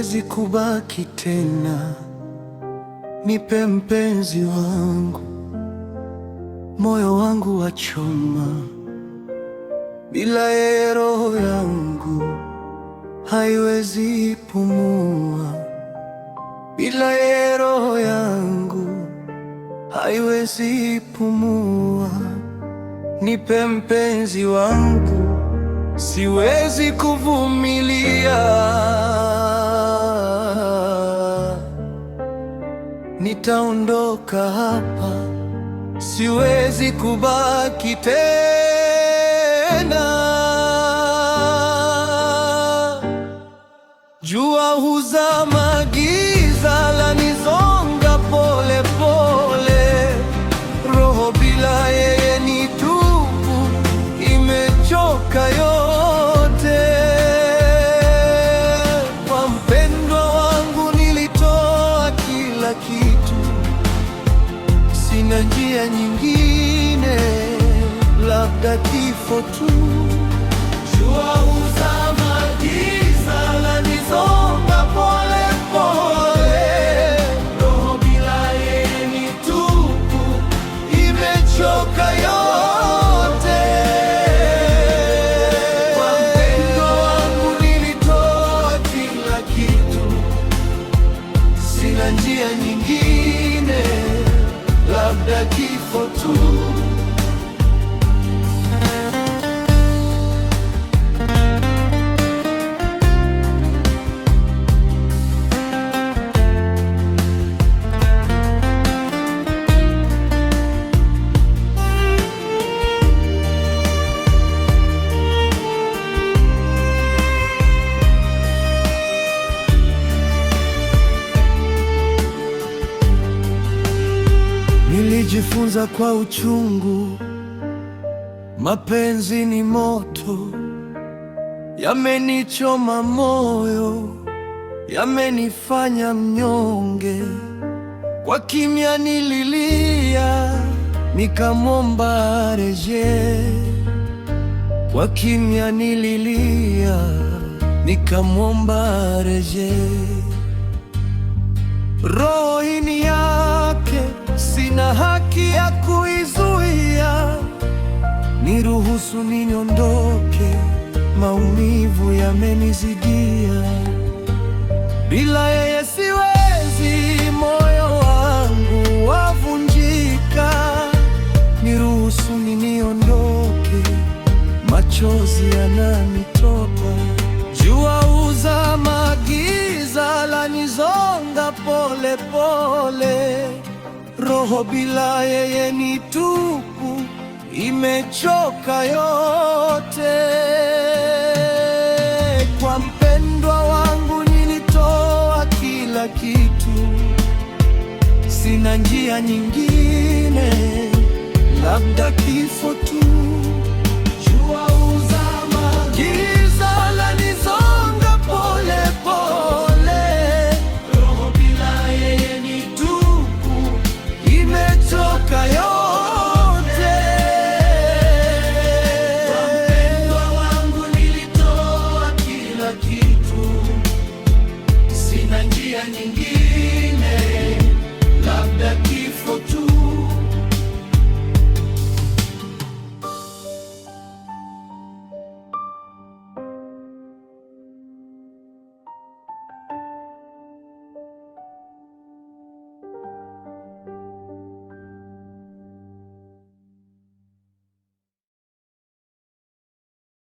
siwezi kubaki tena. Nipe mpenzi wangu, moyo wangu wachoma. Bila yeye roho yangu haiwezi pumua. Bila yeye roho yangu haiwezi pumua. Nipe mpenzi wangu, siwezi kuvumilia. Nitaondoka hapa, siwezi kubaki tena. Jua huzama, giza lanizonga pole pole. Roho bila yeye ni tupu, imechoka yote. Kwa mpendwa wangu nilitoa kila kitu, sina njia nyingine, labda kifo tu. Jua huzama, giza lanizonga pole pole. Roho bila yeye ni tupu, imechoka yote. Kwa mpendwa wangu nilitoa kila kitu, sina njia nyingine, labda kifo tu. Nilijifunza kwa uchungu, mapenzi ni moto. Yamenichoma moyo, yamenifanya mnyonge. Kwa kimya nililia, nikamwomba arejee. Kwa kimya nililia, nikamwomba arejee. Roho hii ni yake, sina haki ya kuizuia. Niruhusu niondoke, maumivu yamenizidia. Bila yeye siwezi, moyo wangu wavunjika. Niruhusu niondoke, machozi yananitoka. Jua huzama, giza lanizonga pole pole. Roho bila yeye ni tupu, imechoka yote.